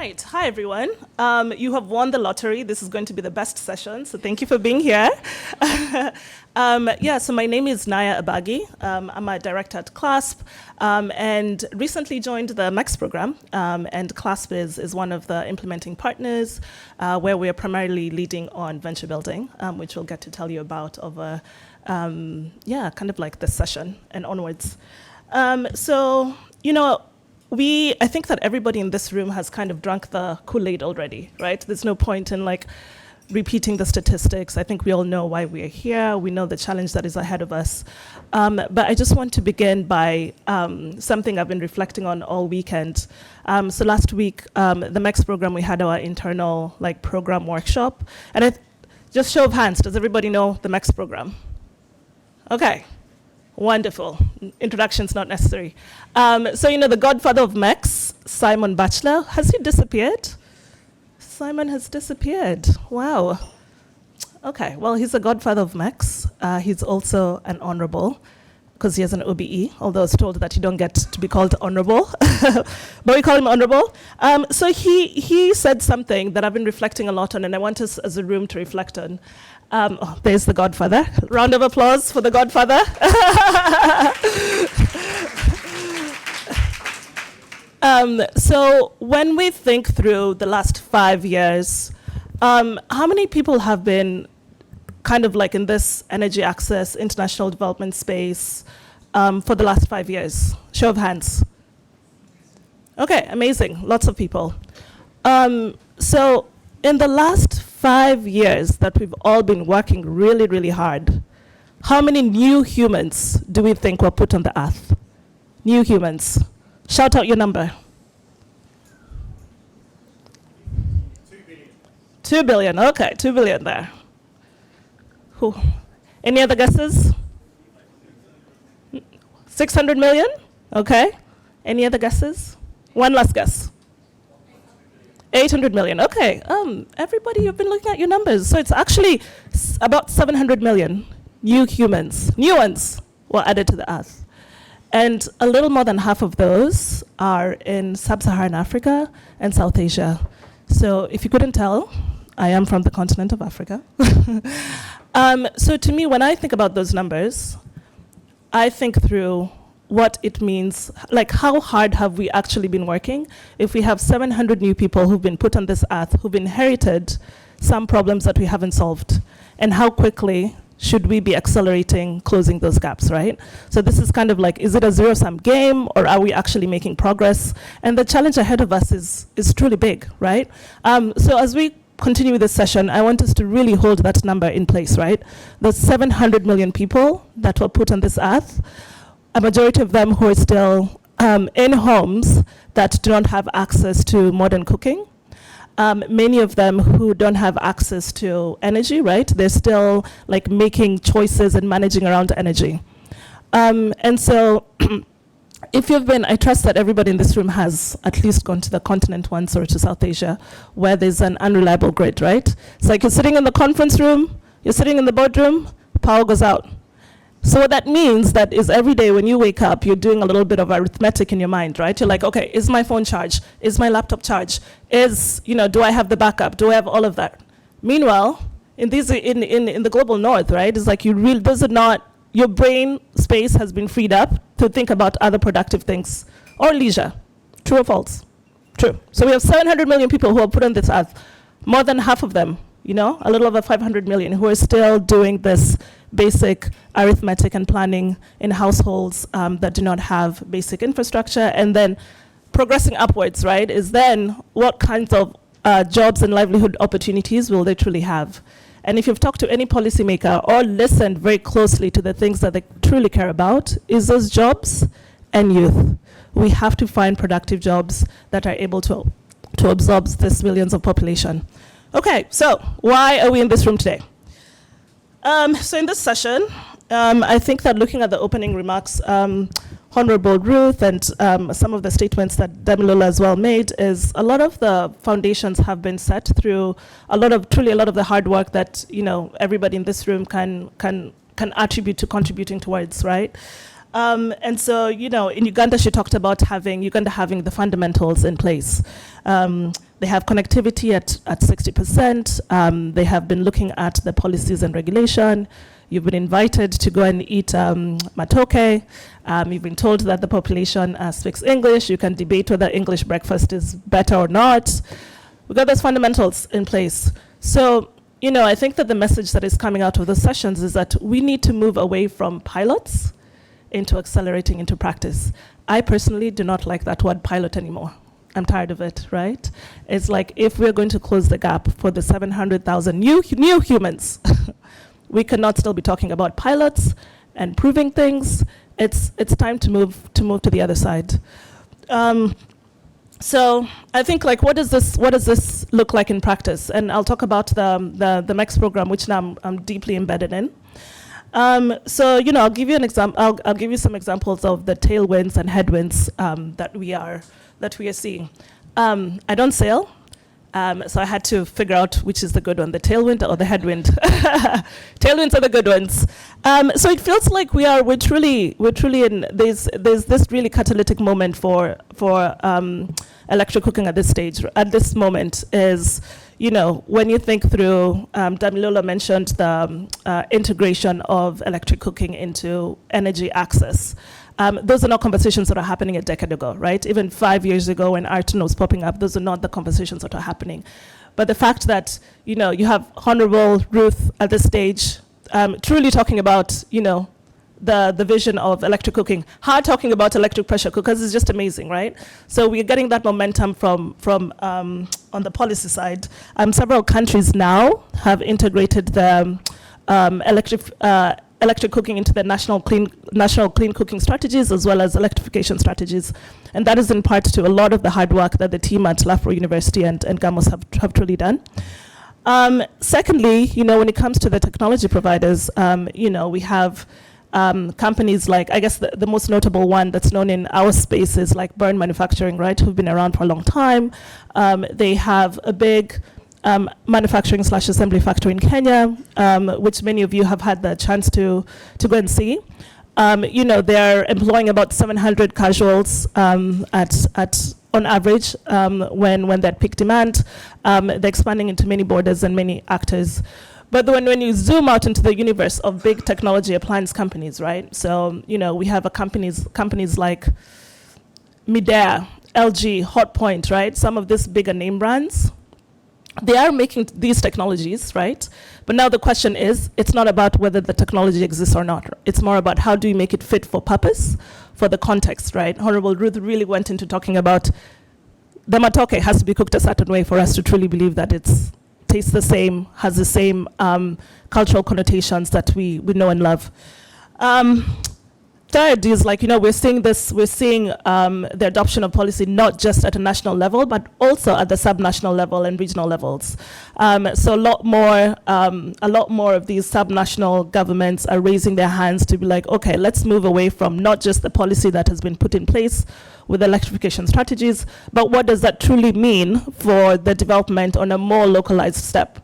right. Hi, everyone. You have won the lottery. This is going to be the best session, so thank you for being here. So my name is Naya Abagi. I'm a director at CLASP and recently joined the MEX program. And CLASP is one of the implementing partners where we are primarily leading on venture building, which we'll get to tell you about over, kind of like this session and onwards. I think that everybody in this room has kind of drunk the Kool-Aid already, right? There's no point in like repeating the statistics. I think we all know why we are here. We know the challenge that is ahead of us. But I just want to begin by something I've been reflecting on all weekend. So last week, the MEX program, we had our internal like program workshop. And just show of hands, does everybody know the MEX program? Okay. Wonderful. Introduction's not necessary. The godfather of MEX, Simon Batchelor, has he disappeared? Simon has disappeared. Wow. Okay, well, he's the godfather of MEX. He's also an honorable, because he has an OBE, although I was told that you don't get to be called honorable, but we call him honorable. So he said something that I've been reflecting a lot on, and I want us as a room to reflect on. There's the Godfather. Round of applause for the Godfather. So when we think through the last 5 years, how many people have been kind of like in this energy access, international development space for the last 5 years? Show of hands. Okay, amazing, lots of people. So in the last 5 years that we've all been working really, really hard, how many new humans do we think were put on the earth? New humans. Shout out your number. 2 billion. 2 billion, okay, 2 billion there. Who? Any other guesses? 600 million? Okay. Any other guesses? One last guess. 800 million, okay. Everybody, you've been looking at your numbers. So it's actually about 700 million new humans, new ones, were added to the earth. And a little more than half of those are in sub-Saharan Africa and South Asia. So if you couldn't tell, I am from the continent of Africa. So to me, when I think about those numbers, I think through what it means, like how hard have we actually been working if we have 700 new people who've been put on this earth, who've inherited some problems that we haven't solved, and how quickly should we be accelerating closing those gaps, right? So this is kind of like, is it a zero-sum game, or are we actually making progress? And the challenge ahead of us is truly big, right? So as we continue this session, I want us to really hold that number in place, right? The 700 million people that were put on this earth, a majority of them who are still in homes that do not have access to modern cooking. Many of them who don't have access to energy, right? They're still like making choices and managing around energy. And so if you've been, I trust that everybody in this room has at least gone to the continent once or to South Asia where there's an unreliable grid, right? It's like you're sitting in the conference room, you're sitting in the boardroom, power goes out. So what that means that is every day when you wake up, you're doing a little bit of arithmetic in your mind, right? You're like, okay, is my phone charged? Is my laptop charged? Do I have the backup? Do I have all of that? Meanwhile, in the global north, right, it's like your brain space has been freed up to think about other productive things or leisure. True or false? True. So we have 700 million people who are put on this earth. More than half of them, a little over 500 million who are still doing this basic arithmetic and planning in households that do not have basic infrastructure. And then progressing upwards, right, is then what kinds of jobs and livelihood opportunities will they truly have? And if you've talked to any policymaker or listened very closely to the things that they truly care about, is those jobs and youth. We have to find productive jobs that are able to absorb this millions of population. Okay, so why are we in this room today? So in this session, I think that looking at the opening remarks, Honorable Ruth and some of the statements that Demilola as well made is a lot of the foundations have been set through a lot of the hard work that everybody in this room can attribute to contributing towards, right? And so, in Uganda, she talked about Uganda having the fundamentals in place. They have connectivity at 60%. They have been looking at the policies and regulation. You've been invited to go and eat matoke. You've been told that the population speaks English. You can debate whether English breakfast is better or not. We've got those fundamentals in place. So, I think that the message that is coming out of the sessions is that we need to move away from pilots into accelerating into practice. I personally do not like that word pilot anymore. I'm tired of it, right? It's like if we're going to close the gap for the 700,000 new humans, we cannot still be talking about pilots and proving things. It's time to move to the other side. So I think what does this look like in practice? And I'll talk about the MEX program, which now I'm deeply embedded in. So I'll give you an example. I'll give you some examples of the tailwinds and headwinds that we are seeing. I don't sail, so I had to figure out which is the good one, the tailwind or the headwind. Tailwinds are the good ones. So it feels like we're truly in there's this really catalytic moment for electric cooking at this stage. At this moment is, when you think through, Damilola mentioned the integration of electric cooking into energy access. Those are not conversations that are happening a decade ago, right? Even 5 years ago when Arton was popping up, those are not the conversations that are happening. But the fact that, you have Honorable Ruth at this stage, truly talking about, the vision of electric cooking. Her talking about electric pressure cookers is just amazing, right? So we're getting that momentum from on the policy side. Several countries now have integrated the electric cooking into the national clean cooking strategies as well as electrification strategies. And that is in part to a lot of the hard work that the team at Loughborough University and GAMOS have truly done. Secondly, when it comes to the technology providers, we have companies like, I guess the most notable one that's known in our space is like Burn Manufacturing, right, who've been around for a long time. They have a big manufacturing/assembly factory in Kenya, which many of you have had the chance to go and see. They're employing about 700 casuals on average when they're at peak demand. They're expanding into many borders and many actors. But when you zoom out into the universe of big technology appliance companies, right? So, we have companies like Midea, LG, Hotpoint, right? Some of these bigger name brands. They are making these technologies, right? But now the question is, it's not about whether the technology exists or not. It's more about how do you make it fit for purpose, for the context, right? Honorable Ruth really went into talking about the matoke has to be cooked a certain way for us to truly believe that it tastes the same, has the same cultural connotations that we know and love. Third is we're seeing the adoption of policy not just at a national level, but also at the subnational level and regional levels. So a lot more of these subnational governments are raising their hands to be like, okay, let's move away from not just the policy that has been put in place with electrification strategies, but what does that truly mean for the development on a more localized step?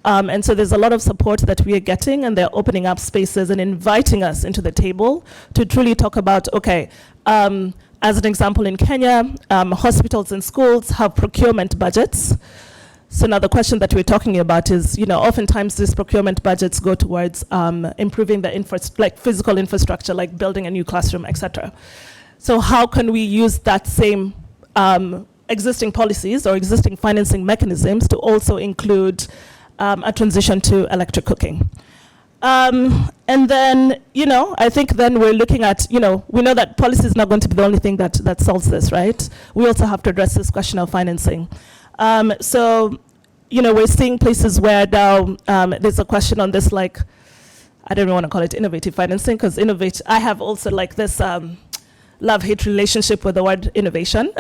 And so there's a lot of support that we are getting, and they're opening up spaces and inviting us into the table to truly talk about, okay, as an example in Kenya, hospitals and schools have procurement budgets. So now the question that we're talking about is, oftentimes these procurement budgets go towards improving the physical infrastructure, like building a new classroom, et cetera. So how can we use that same existing policies or existing financing mechanisms to also include a transition to electric cooking? And then, I think then we're looking at, we know that policy is not going to be the only thing that solves this, right? We also have to address this question of financing. So, we're seeing places where now there's a question on this, I don't even want to call it innovative financing, because I have also this love-hate relationship with the word innovation.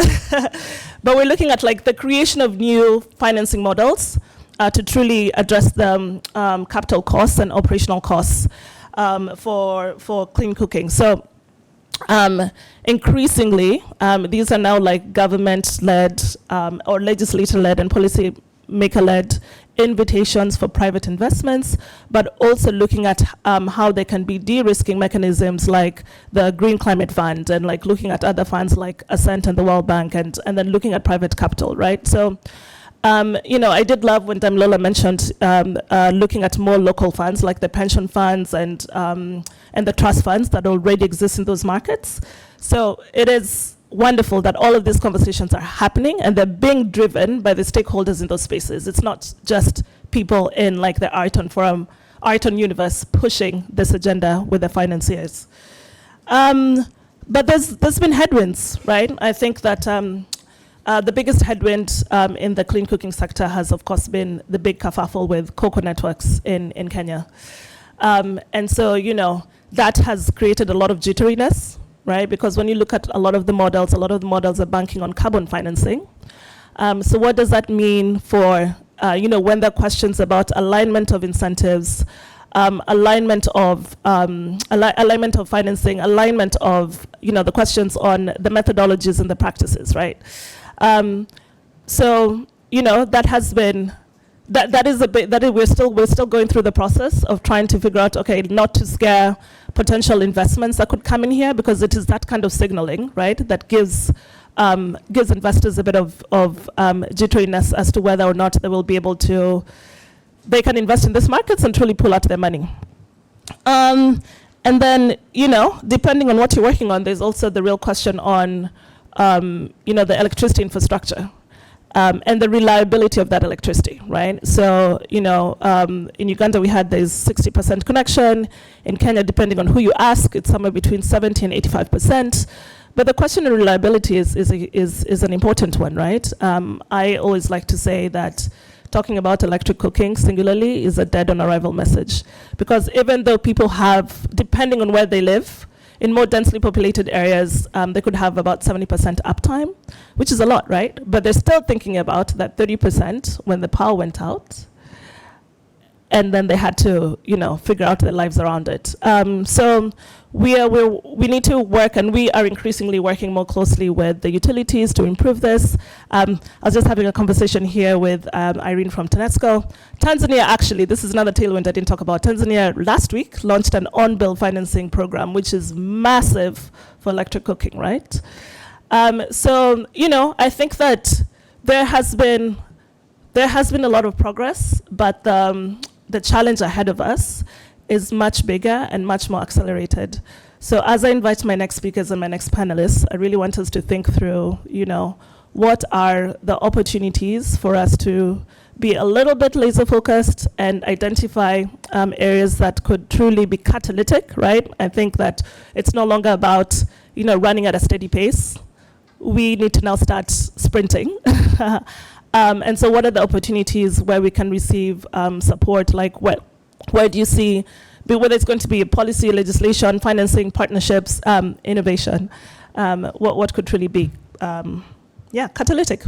But we're looking at the creation of new financing models to truly address the capital costs and operational costs for clean cooking. So increasingly, these are now government-led or legislator-led and policy maker-led invitations for private investments, but also looking at how there can be de-risking mechanisms like the Green Climate Fund, and like looking at other funds like Ascent and the World Bank, and then looking at private capital, right? So, I did love when Damilola mentioned looking at more local funds like the pension funds and the trust funds that already exist in those markets. So it is wonderful that all of these conversations are happening and they're being driven by the stakeholders in those spaces. It's not just people in like the Arton Forum, Arton universe pushing this agenda with the financiers. But there's been headwinds, right? I think that the biggest headwind in the clean cooking sector has, of course, been the big kerfuffle with cocoa networks in Kenya. And so, that has created a lot of jitteriness, right? Because when you look at a lot of the models are banking on carbon financing. So what does that mean for, when there are questions about alignment of incentives, alignment of financing, alignment of, the questions on the methodologies and the practices, right? So, that has been, that is a bit, we're still going through the process of trying to figure out, okay, not to scare potential investments that could come in here, because it is that kind of signaling, right, that gives investors a bit of jitteriness as to whether or not they will be able to, they can invest in these markets and truly pull out their money. And then, depending on what you're working on, there's also the real question on, the electricity infrastructure. And the reliability of that electricity, right? So, in Uganda we had this 60% connection. In Kenya, depending on who you ask, it's somewhere between 70 and 85%. But the question of reliability is an important one, right? I always like to say that talking about electric cooking singularly is a dead on arrival message, because even though people have, depending on where they live, in more densely populated areas, they could have about 70% uptime, which is a lot, right? But they're still thinking about that 30% when the power went out, and then they had to, figure out their lives around it. So we need to work, and we are increasingly working more closely with the utilities to improve this. I was just having a conversation here with Irene from TANESCO. Tanzania, actually, this is another tailwind I didn't talk about. Tanzania last week launched an on-bill financing program, which is massive for electric cooking, right? So, I think that there has been a lot of progress, but the challenge ahead of us is much bigger and much more accelerated. So as I invite my next speakers and my next panelists, I really want us to think through, what are the opportunities for us to be a little bit laser focused and identify areas that could truly be catalytic, right? I think that it's no longer about, running at a steady pace. We need to now start sprinting. And so what are the opportunities where we can receive support? Like where do you see, whether it's going to be policy, legislation, financing, partnerships, innovation, what could really be, catalytic?